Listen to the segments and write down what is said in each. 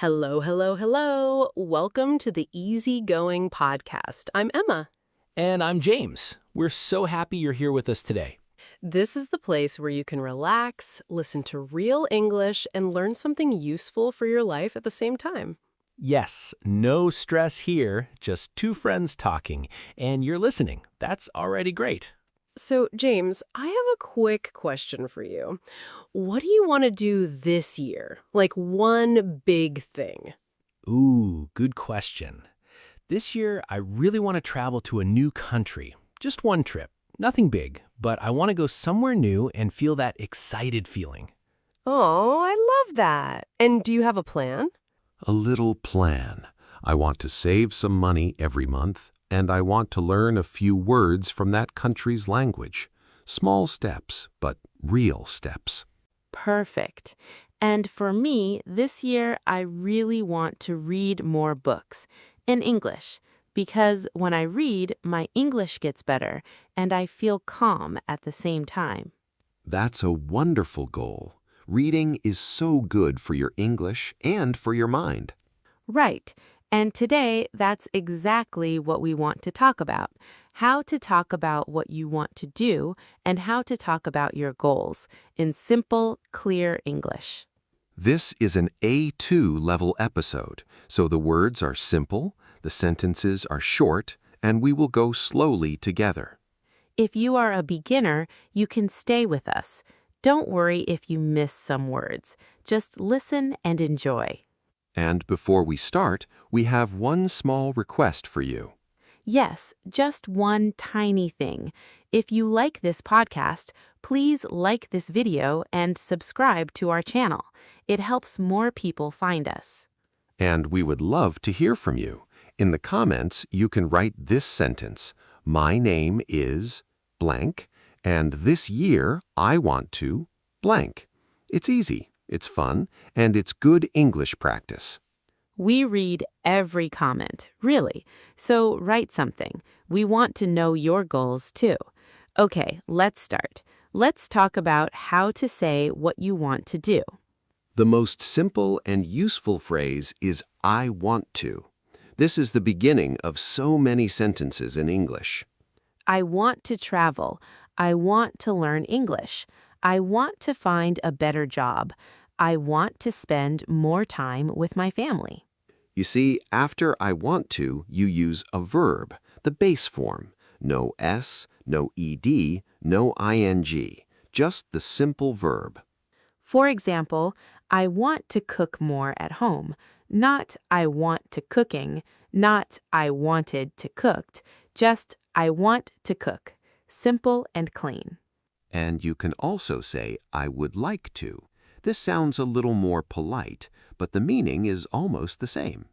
Hello, hello, hello. Welcome to the Easygoing Podcast. I'm Emma. And I'm James. We're so happy you're here with us today. This is the place where you can relax, listen to real English, and learn something useful for your life at the same time. Yes, no stress here, just two friends talking, and you're listening. That's already great. So, James, I have a quick question for you. What do you want to do this year? Like one big thing? Ooh, good question. This year, I really want to travel to a new country. Just one trip. Nothing big, but I want to go somewhere new and feel that excited feeling. Oh, I love that. And do you have a plan? A little plan. I want to save some money every month, and I want to learn a few words from that country's language. Small steps, but real steps. Perfect. And for me, this year, I really want to read more books in English because when I read, my English gets better and I feel calm at the same time. That's a wonderful goal. Reading is so good for your English and for your mind. Right. And today, that's exactly what we want to talk about. How to talk about what you want to do and how to talk about your goals in simple, clear English. This is an A2 level episode, so the words are simple, the sentences are short, and we will go slowly together. If you are a beginner, you can stay with us. Don't worry if you miss some words. Just listen and enjoy. And before we start, we have one small request for you. Yes, just one tiny thing. If you like this podcast, please like this video and subscribe to our channel. It helps more people find us. And we would love to hear from you. In the comments, you can write this sentence. My name is blank, and this year I want to blank. It's easy, it's fun, and it's good English practice. We read every comment, really. So write something. We want to know your goals too. Okay, let's start. Let's talk about how to say what you want to do. The most simple and useful phrase is I want to. This is the beginning of so many sentences in English. I want to travel. I want to learn English. I want to find a better job. I want to spend more time with my family. You see, after I want to, you use a verb, the base form. No S, no ED, no ING. Just the simple verb. For example, I want to cook more at home. Not I want to cooking, not I wanted to cooked, just I want to cook. Simple and clean. And you can also say, I would like to. This sounds a little more polite, but the meaning is almost the same.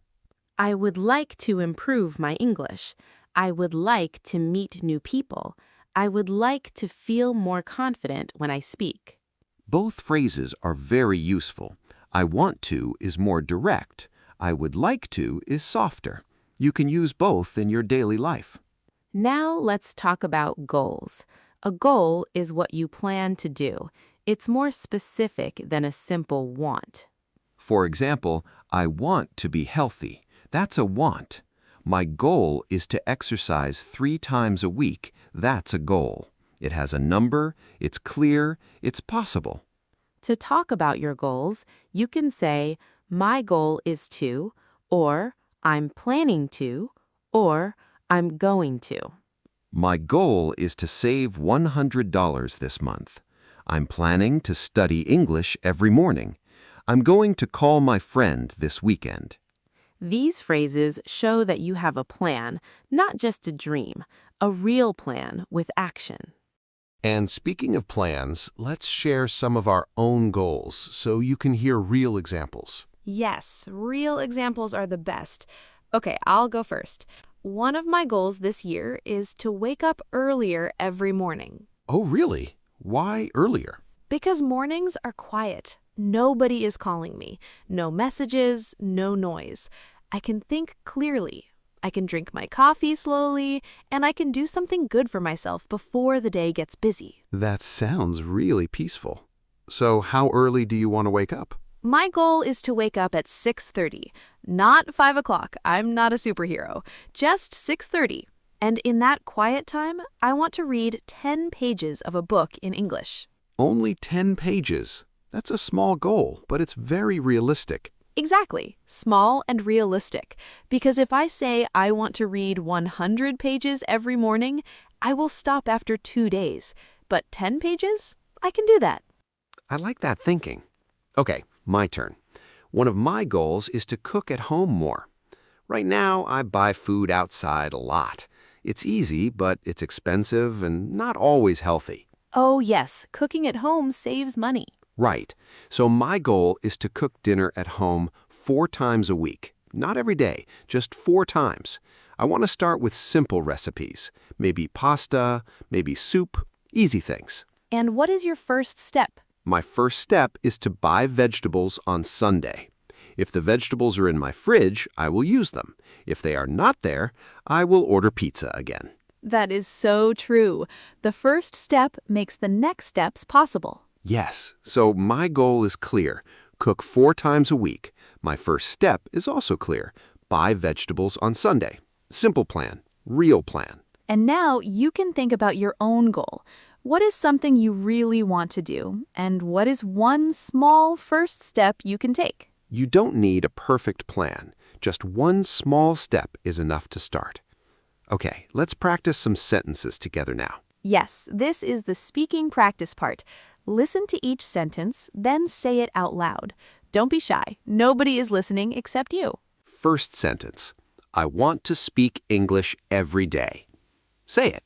I would like to improve my English. I would like to meet new people. I would like to feel more confident when I speak. Both phrases are very useful. I want to is more direct. I would like to is softer. You can use both in your daily life. Now let's talk about goals. A goal is what you plan to do. It's more specific than a simple want. For example, I want to be healthy. That's a want. My goal is to exercise 3 times a week. That's a goal. It has a number, it's clear, it's possible. To talk about your goals, you can say, my goal is to, or I'm planning to, or I'm going to. My goal is to save $100 this month. I'm planning to study English every morning. I'm going to call my friend this weekend. These phrases show that you have a plan, not just a dream, a real plan with action. And speaking of plans, let's share some of our own goals so you can hear real examples. Yes, real examples are the best. Okay, I'll go first. One of my goals this year is to wake up earlier every morning. Oh, really? Why earlier? Because mornings are quiet. Nobody is calling me. No messages, no noise. I can think clearly. I can drink my coffee slowly, and I can do something good for myself before the day gets busy. That sounds really peaceful. So how early do you want to wake up? My goal is to wake up at 6:30, not 5 o'clock. I'm not a superhero. Just 6:30. And in that quiet time, I want to read 10 pages of a book in English. Only 10 pages. That's a small goal, but it's very realistic. Exactly. Small and realistic. Because if I say I want to read 100 pages every morning, I will stop after 2 days. But 10 pages? I can do that. I like that thinking. Okay, my turn. One of my goals is to cook at home more. Right now, I buy food outside a lot. It's easy, but it's expensive and not always healthy. Oh, yes. Cooking at home saves money. Right. So my goal is to cook dinner at home 4 times a week. Not every day, just 4 times. I want to start with simple recipes. Maybe pasta, maybe soup, easy things. And what is your first step? My first step is to buy vegetables on Sunday. If the vegetables are in my fridge, I will use them. If they are not there, I will order pizza again. That is so true. The first step makes the next steps possible. Yes, so my goal is clear. Cook 4 times a week. My first step is also clear. Buy vegetables on Sunday. Simple plan, real plan. And now you can think about your own goal. What is something you really want to do? And what is one small first step you can take? You don't need a perfect plan. Just one small step is enough to start. Okay, let's practice some sentences together now. Yes, this is the speaking practice part. Listen to each sentence, then say it out loud. Don't be shy. Nobody is listening except you. First sentence. I want to speak English every day. Say it.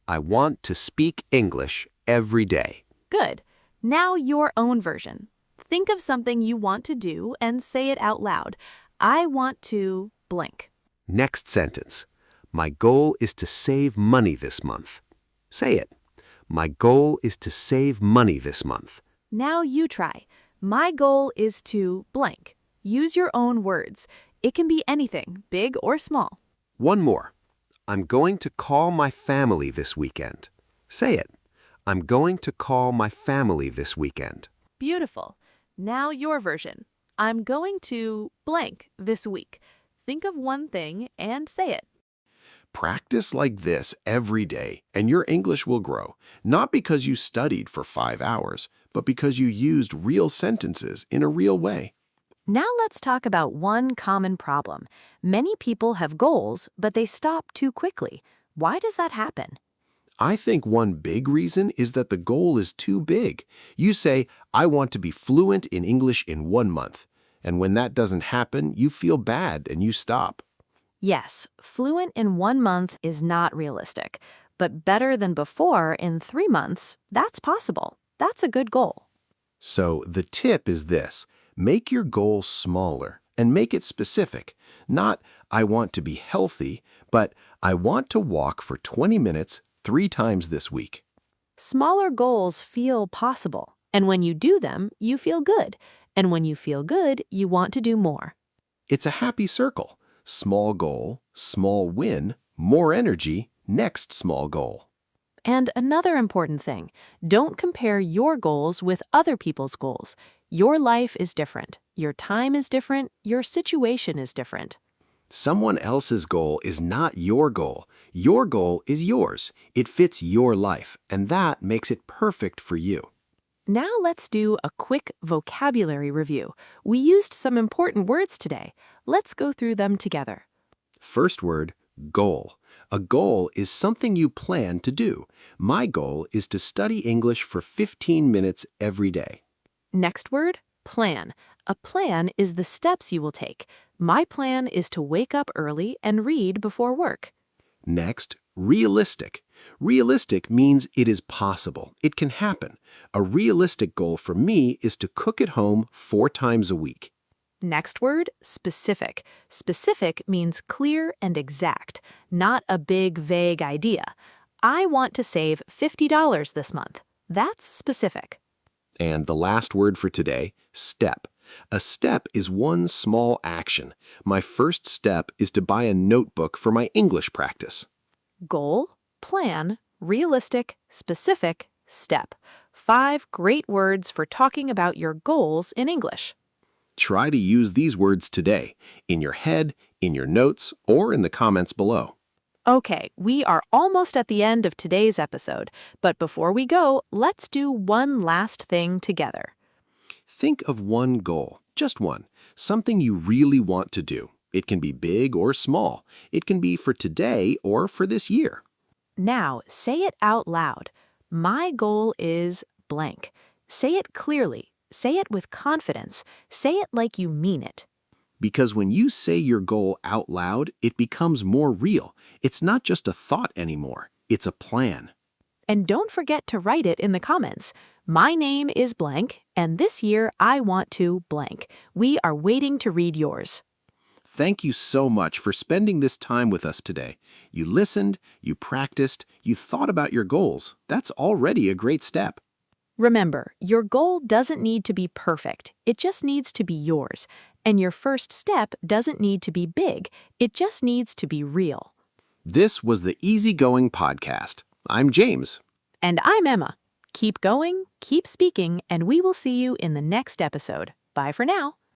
I want to speak English every day. Good. Now your own version. Think of something you want to do and say it out loud. I want to blank. Next sentence. My goal is to save money this month. Say it. My goal is to save money this month. Now you try. My goal is to blank. Use your own words. It can be anything, big or small. One more. I'm going to call my family this weekend. Say it. I'm going to call my family this weekend. Beautiful. Now your version. I'm going to blank this week. Think of one thing and say it. Practice like this every day, and your English will grow, not because you studied for 5 hours, but because you used real sentences in a real way. Now let's talk about one common problem. Many people have goals, but they stop too quickly. Why does that happen? I think one big reason is that the goal is too big. You say, I want to be fluent in English in 1 month. And when that doesn't happen, you feel bad and you stop. Yes, fluent in 1 month is not realistic, but better than before in 3 months, that's possible. That's a good goal. So the tip is this. Make your goal smaller and make it specific. Not, I want to be healthy, but I want to walk for 20 minutes 3 times this week. Smaller goals feel possible, and when you do them, you feel good. And when you feel good, you want to do more. It's a happy circle. Small goal, small win, more energy, next small goal. And another important thing, don't compare your goals with other people's goals. Your life is different. Your time is different. Your situation is different. Someone else's goal is not your goal. Your goal is yours. It fits your life, and that makes it perfect for you. Now let's do a quick vocabulary review. We used some important words today. Let's go through them together. First word, goal. A goal is something you plan to do. My goal is to study English for 15 minutes every day. Next word, plan. A plan is the steps you will take. My plan is to wake up early and read before work. Next, realistic. Realistic means it is possible. It can happen. A realistic goal for me is to cook at home 4 times a week. Next word, specific. Specific means clear and exact, not a big, vague idea. I want to save $50 this month. That's specific. And the last word for today, step. A step is one small action. My first step is to buy a notebook for my English practice. Goal, plan, realistic, specific, step. 5 great words for talking about your goals in English. Try to use these words today, in your head, in your notes, or in the comments below. Okay, we are almost at the end of today's episode, but before we go, let's do one last thing together. Think of one goal, just one, something you really want to do. It can be big or small. It can be for today or for this year. Now, say it out loud. My goal is blank. Say it clearly. Say it with confidence. Say it like you mean it. Because when you say your goal out loud, it becomes more real. It's not just a thought anymore. It's a plan. And don't forget to write it in the comments. My name is blank, and this year I want to blank. We are waiting to read yours. Thank you so much for spending this time with us today. You listened, you practiced, you thought about your goals. That's already a great step. Remember, your goal doesn't need to be perfect. It just needs to be yours. And your first step doesn't need to be big. It just needs to be real. This was the Easygoing Podcast. I'm James. And I'm Emma. Keep going, keep speaking, and we will see you in the next episode. Bye for now.